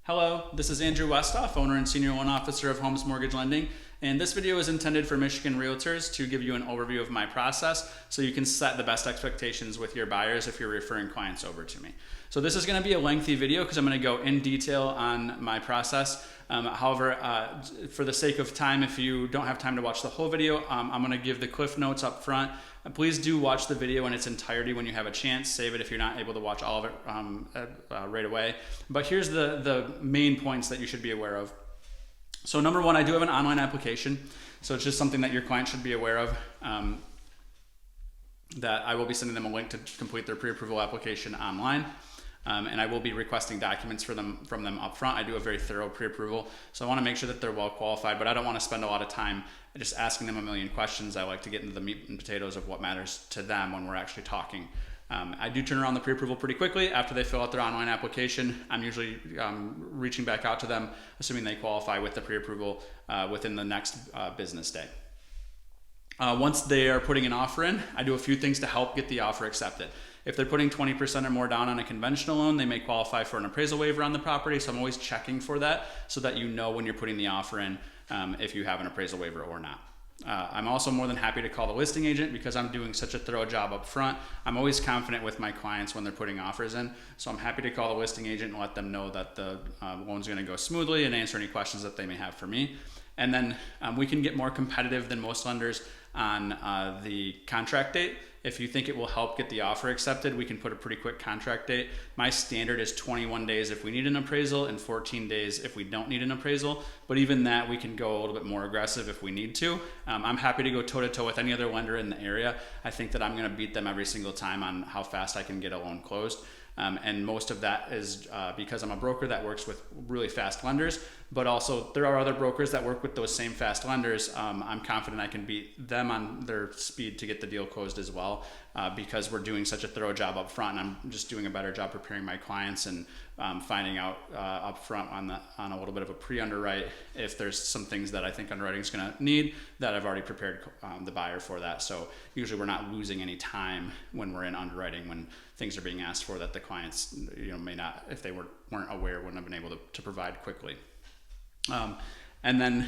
Hello, this is Andrew Westhof, owner and senior loan officer of Homes Mortgage Lending, and this video is intended for Michigan realtors to give you an overview of my process so you can set the best expectations with your buyers if you're referring clients over to me. So this is going to be a lengthy video because I'm going to go in detail on my process. However, for the sake of time, if you don't have time to watch the whole video, I'm going to give the cliff notes up front. Please do watch the video in its entirety when you have a chance. Save it if you're not able to watch all of it right away. But here's the main points that you should be aware of. So number one, I do have an online application. So it's just something that your client should be aware of. That I will be sending them a link to complete their pre-approval application online. And I will be requesting documents from them up front. I do a very thorough pre-approval, so I want to make sure that they're well qualified, but I don't want to spend a lot of time just asking them a million questions. I like to get into the meat and potatoes of what matters to them when we're actually talking. I do turn around the pre-approval pretty quickly. After they fill out their online application, I'm usually reaching back out to them, assuming they qualify with the pre-approval within the next business day. Once they are putting an offer in, I do a few things to help get the offer accepted. If they're putting 20% or more down on a conventional loan, they may qualify for an appraisal waiver on the property. So I'm always checking for that so that you know when you're putting the offer in if you have an appraisal waiver or not. I'm also more than happy to call the listing agent because I'm doing such a thorough job up front. I'm always confident with my clients when they're putting offers in. So I'm happy to call the listing agent and let them know that the loan's going to go smoothly and answer any questions that they may have for me. And then we can get more competitive than most lenders on the contract date. If you think it will help get the offer accepted, we can put a pretty quick contract date. My standard is 21 days if we need an appraisal and 14 days if we don't need an appraisal. But even that, we can go a little bit more aggressive if we need to. I'm happy to go toe-to-toe with any other lender in the area. I think that I'm going to beat them every single time on how fast I can get a loan closed. And most of that is because I'm a broker that works with really fast lenders, but also there are other brokers that work with those same fast lenders. I'm confident I can beat them on their speed to get the deal closed as well because we're doing such a thorough job up front, and I'm just doing a better job preparing my clients and finding out up front on a little bit of a pre-underwrite if there's some things that I think underwriting is going to need that I've already prepared the buyer for that. So usually we're not losing any time when we're in underwriting when things are being asked for that the clients may not, if they weren't aware, wouldn't have been able to provide quickly. And then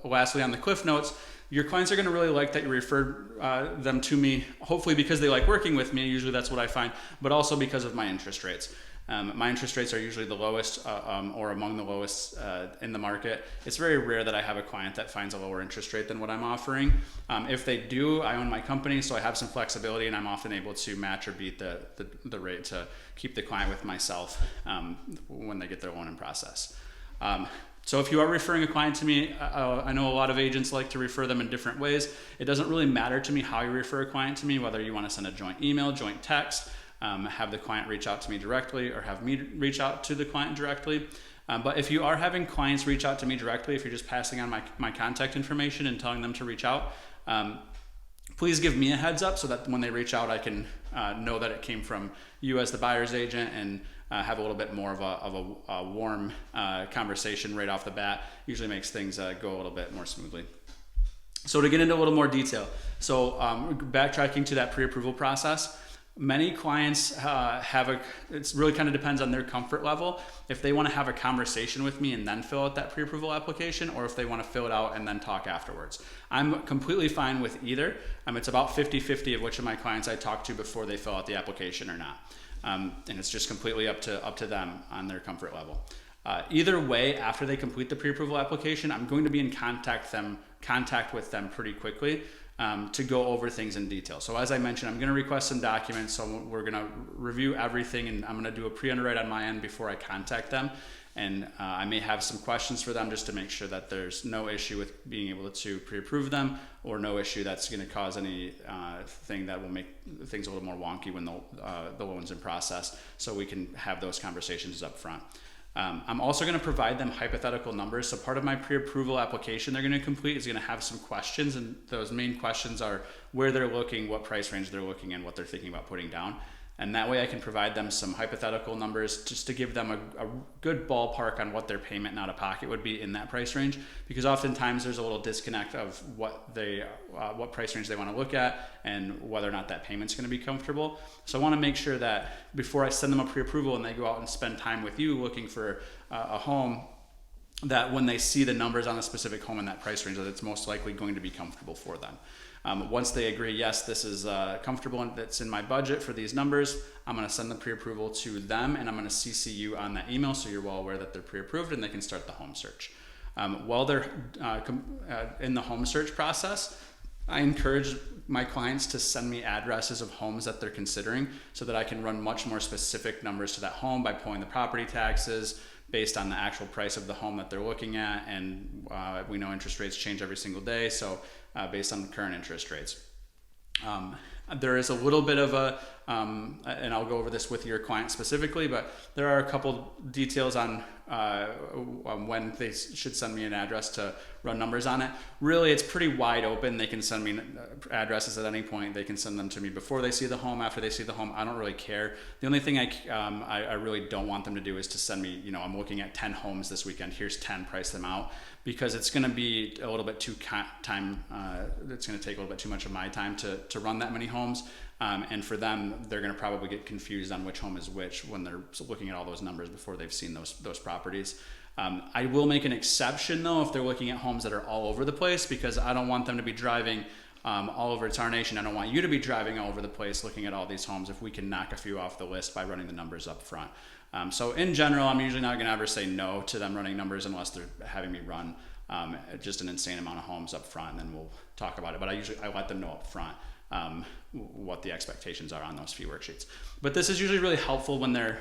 lastly, on the cliff notes, your clients are going to really like that you referred them to me, hopefully because they like working with me. Usually that's what I find, but also because of my interest rates. My interest rates are usually the lowest or among the lowest in the market. It's very rare that I have a client that finds a lower interest rate than what I'm offering. If they do, I own my company, so I have some flexibility, and I'm often able to match or beat the rate to keep the client with myself when they get their loan in process. So if you are referring a client to me, I know a lot of agents like to refer them in different ways. It doesn't really matter to me how you refer a client to me, whether you want to send a joint email, joint text, have the client reach out to me directly, or have me reach out to the client directly. But if you are having clients reach out to me directly, if you're just passing on my contact information and telling them to reach out, please give me a heads up so that when they reach out, I can know that it came from you as the buyer's agent and have a little bit more of a warm conversation right off the bat. Usually makes things go a little bit more smoothly. So to get into a little more detail, so backtracking to that pre-approval process, many clients it really kind of depends on their comfort level. If they want to have a conversation with me and then fill out that pre-approval application, or if they want to fill it out and then talk afterwards. I'm completely fine with either. It's about 50-50 of which of my clients I talk to before they fill out the application or not. And it's just completely up to them on their comfort level. Either way, after they complete the pre-approval application, I'm going to be in contact with them pretty quickly to go over things in detail. So as I mentioned, I'm going to request some documents. So we're going to review everything, and I'm going to do a pre-underwrite on my end before I contact them. And I may have some questions for them just to make sure that there's no issue with being able to pre-approve them, or no issue that's going to cause any thing that will make things a little more wonky when the loan's in process. So we can have those conversations up front. I'm also going to provide them hypothetical numbers. So part of my pre-approval application they're going to complete is going to have some questions, and those main questions are where they're looking, what price range they're looking, and what they're thinking about putting down. And that way I can provide them some hypothetical numbers just to give them a good ballpark on what their payment out of pocket would be in that price range, because oftentimes there's a little disconnect of what price range they want to look at and whether or not that payment's going to be comfortable. So I want to make sure that before I send them a pre-approval and they go out and spend time with you looking for a home, that when they see the numbers on a specific home in that price range, that it's most likely going to be comfortable for them. Once they agree, yes, this is comfortable and that's in my budget for these numbers, I'm going to send the pre-approval to them, and I'm going to CC you on that email so you're well aware that they're pre-approved and they can start the home search. While they're in the home search process, I encourage my clients to send me addresses of homes that they're considering so that I can run much more specific numbers to that home by pulling the property taxes based on the actual price of the home that they're looking at. And we know interest rates change every single day, so based on the current interest rates. There is a little bit of and I'll go over this with your client specifically, but there are a couple details on when they should send me an address to run numbers on it. Really, it's pretty wide open. They can send me addresses at any point. They can send them to me before they see the home, after they see the home. I don't really care. The only thing I really don't want them to do is to send me, I'm looking at 10 homes this weekend. Here's 10, price them out, because it's going to be a little bit too time. It's going to take a little bit too much of my time to run that many homes. And for them, they're going to probably get confused on which home is which when they're looking at all those numbers before they've seen those properties. I will make an exception though if they're looking at homes that are all over the place, because I don't want them to be driving all over Tarnation. I don't want you to be driving all over the place looking at all these homes if we can knock a few off the list by running the numbers up front. So in general, I'm usually not going to ever say no to them running numbers unless they're having me run just an insane amount of homes up front, and then we'll talk about it. But I let them know up front what the expectations are on those few worksheets. But this is usually really helpful when they're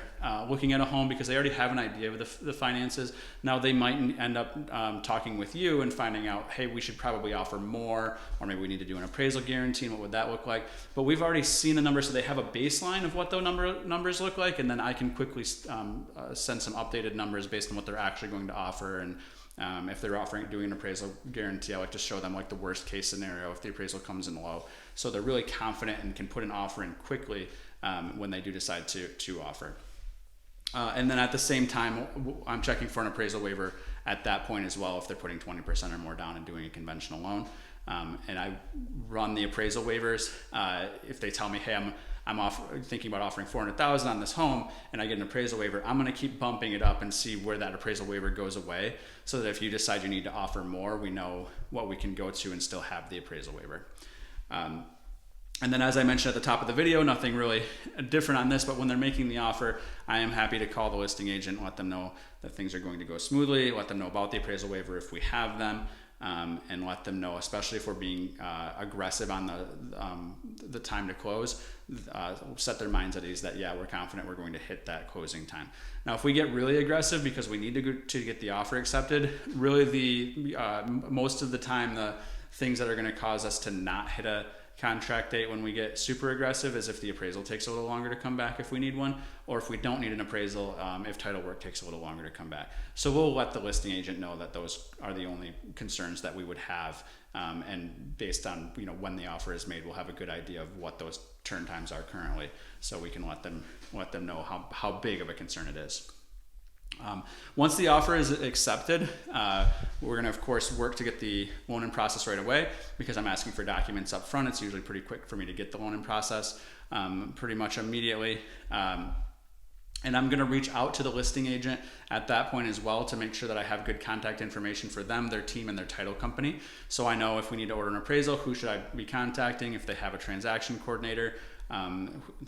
looking at a home, because they already have an idea of the finances. Now they might end up talking with you and finding out, hey, we should probably offer more, or maybe we need to do an appraisal guarantee, and what would that look like? But we've already seen the numbers, so they have a baseline of what those numbers look like, and then I can quickly send some updated numbers based on what they're actually going to offer. And if they're doing an appraisal guarantee, I like to show them like the worst case scenario if the appraisal comes in low, so they're really confident and can put an offer in quickly when they do decide to offer. And then at the same time, I'm checking for an appraisal waiver at that point as well if they're putting 20% or more down and doing a conventional loan. And I run the appraisal waivers. If they tell me, hey, I'm thinking about offering $400,000 on this home, and I get an appraisal waiver, I'm going to keep bumping it up and see where that appraisal waiver goes away, so that if you decide you need to offer more, we know what we can go to and still have the appraisal waiver. And then, as I mentioned at the top of the video, nothing really different on this, but when they're making the offer, I am happy to call the listing agent, let them know that things are going to go smoothly, let them know about the appraisal waiver if we have them, and let them know, especially if we're being aggressive on the time to close, set their minds at ease that, yeah, we're confident we're going to hit that closing time. Now, if we get really aggressive because we need to get the offer accepted, really most of the time, the things that are going to cause us to not hit a contract date when we get super aggressive is if the appraisal takes a little longer to come back if we need one, or if we don't need an appraisal, if title work takes a little longer to come back. So we'll let the listing agent know that those are the only concerns that we would have, and based on when the offer is made, we'll have a good idea of what those turn times are currently, so we can let them know how big of a concern it is. Once the offer is accepted, we're going to, of course, work to get the loan in process right away, because I'm asking for documents up front. It's usually pretty quick for me to get the loan in process pretty much immediately. And I'm going to reach out to the listing agent at that point as well to make sure that I have good contact information for them, their team, and their title company. So I know if we need to order an appraisal, who should I be contacting, if they have a transaction coordinator,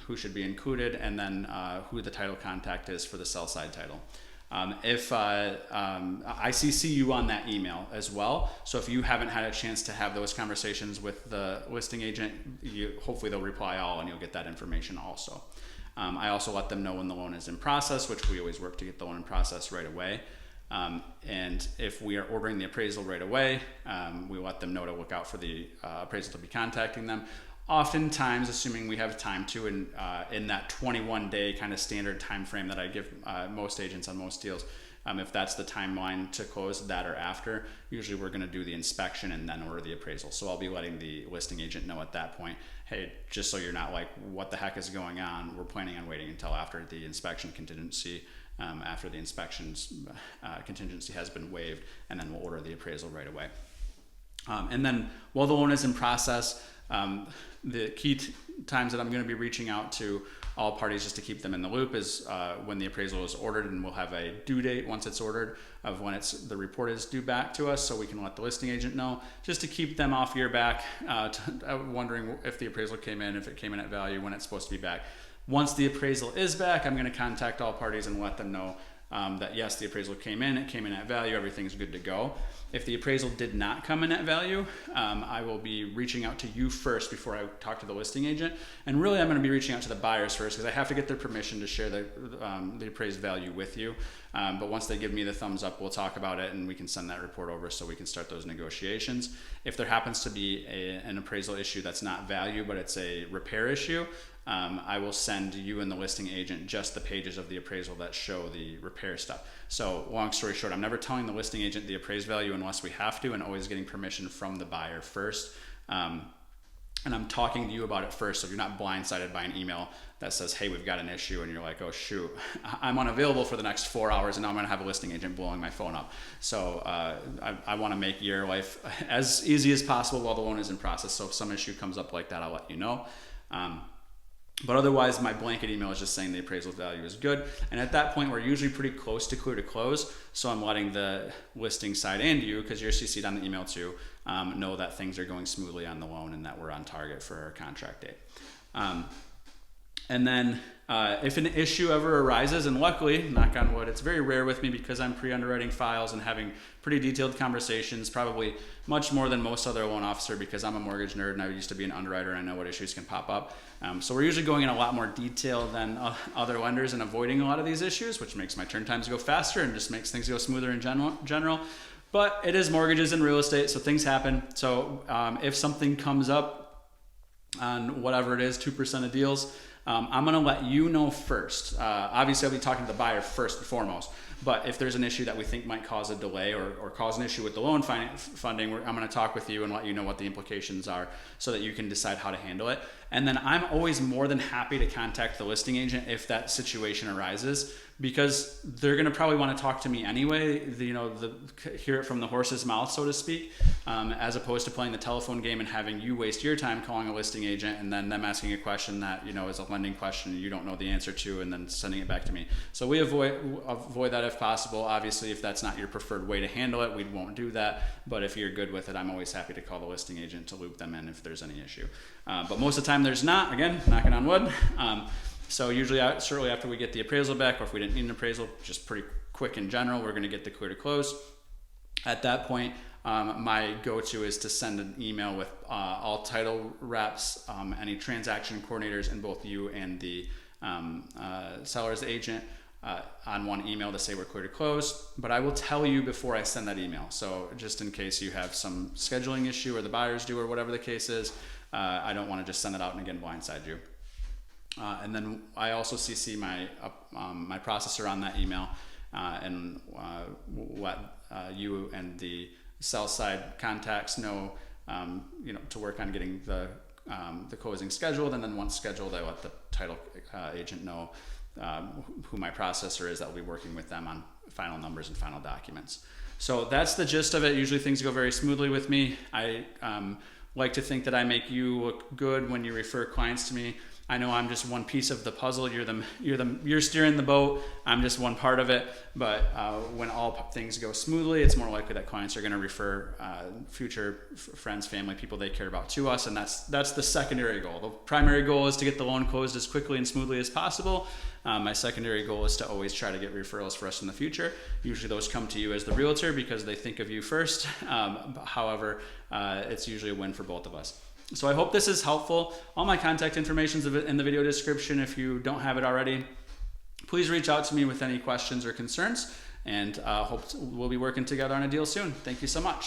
who should be included, and then who the title contact is for the sell side title. If I CC you on that email as well, so if you haven't had a chance to have those conversations with the listing agent, hopefully they'll reply all and you'll get that information also. I also let them know when the loan is in process, which we always work to get the loan in process right away. And if we are ordering the appraisal right away, we let them know to look out for the appraisal to be contacting them. Oftentimes, assuming we have time to, in that 21-day kind of standard time frame that I give most agents on most deals, If that's the timeline to close, that or after, usually we're going to do the inspection and then order the appraisal. So I'll be letting the listing agent know at that point, hey, just so you're not like, what the heck is going on? We're planning on waiting until after the inspection contingency, after the inspections contingency has been waived, and then we'll order the appraisal right away. And then while the loan is in process, the key times that I'm going to be reaching out to all parties just to keep them in the loop is when the appraisal is ordered, and we'll have a due date once it's ordered of when the report is due back to us, so we can let the listing agent know, just to keep them off your back, wondering if the appraisal came in, if it came in at value, when it's supposed to be back. Once the appraisal is back, I'm going to contact all parties and let them know that yes, the appraisal came in, it came in at value, everything's good to go. If the appraisal did not come in at value, I will be reaching out to you first before I talk to the listing agent. And really, I'm going to be reaching out to the buyers first, because I have to get their permission to share the appraised value with you. But once they give me the thumbs up, we'll talk about it and we can send that report over so we can start those negotiations. If there happens to be an appraisal issue that's not value, but it's a repair issue, I will send you and the listing agent just the pages of the appraisal that show the repair stuff. So long story short, I'm never telling the listing agent the appraised value unless we have to, and always getting permission from the buyer first. And I'm talking to you about it first, so you're not blindsided by an email that says, hey, we've got an issue, and you're like, oh shoot, I'm unavailable for the next 4 hours, and now I'm gonna have a listing agent blowing my phone up. So I wanna make your life as easy as possible while the loan is in process. So if some issue comes up like that, I'll let you know. But otherwise, my blanket email is just saying the appraisal value is good. And at that point, we're usually pretty close to clear to close. So I'm letting the listing side and you, because you're CC'd on the email too, know that things are going smoothly on the loan and that we're on target for our contract date. And then if an issue ever arises, and luckily, knock on wood, it's very rare with me because I'm pre-underwriting files and having pretty detailed conversations, probably much more than most other loan officer, because I'm a mortgage nerd and I used to be an underwriter and I know what issues can pop up. So we're usually going in a lot more detail than other lenders and avoiding a lot of these issues, which makes my turn times go faster and just makes things go smoother in general. But it is mortgages and real estate, so things happen. So if something comes up on whatever it is, 2% of deals, I'm going to let you know first. Obviously, I'll be talking to the buyer first and foremost. But if there's an issue that we think might cause a delay or cause an issue with the loan funding, I'm going to talk with you and let you know what the implications are so that you can decide how to handle it. And then I'm always more than happy to contact the listing agent if that situation arises, because they're going to probably want to talk to me anyway, hear it from the horse's mouth, so to speak, as opposed to playing the telephone game and having you waste your time calling a listing agent and then them asking a question that, is a lending question you don't know the answer to and then sending it back to me. So we avoid that if possible. Obviously, if that's not your preferred way to handle it, we won't do that. But if you're good with it, I'm always happy to call the listing agent to loop them in if there's any issue. But most of the time there's not, again, knocking on wood. So usually shortly after we get the appraisal back, or if we didn't need an appraisal, just pretty quick in general, we're going to get the clear to close. At that point, my go-to is to send an email with all title reps, any transaction coordinators, and both you and the seller's agent on one email to say we're clear to close. But I will tell you before I send that email. So just in case you have some scheduling issue or the buyers do or whatever the case is, I don't want to just send it out and again blindside you. And then I also CC my processor on that email and let you and the sell side contacts know, to work on getting the closing scheduled. And then once scheduled, I let the title agent know who my processor is that will be working with them on final numbers and final documents. So that's the gist of it. Usually things go very smoothly with me. I like to think that I make you look good when you refer clients to me. I know I'm just one piece of the puzzle. You're steering the boat. I'm just one part of it. But when all things go smoothly, it's more likely that clients are going to refer future friends, family, people they care about to us, and that's the secondary goal. The primary goal is to get the loan closed as quickly and smoothly as possible. My secondary goal is to always try to get referrals for us in the future. Usually those come to you as the realtor because they think of you first. However, it's usually a win for both of us. So I hope this is helpful. All my contact information is in the video description. If you don't have it already, please reach out to me with any questions or concerns, and hope we'll be working together on a deal soon. Thank you so much.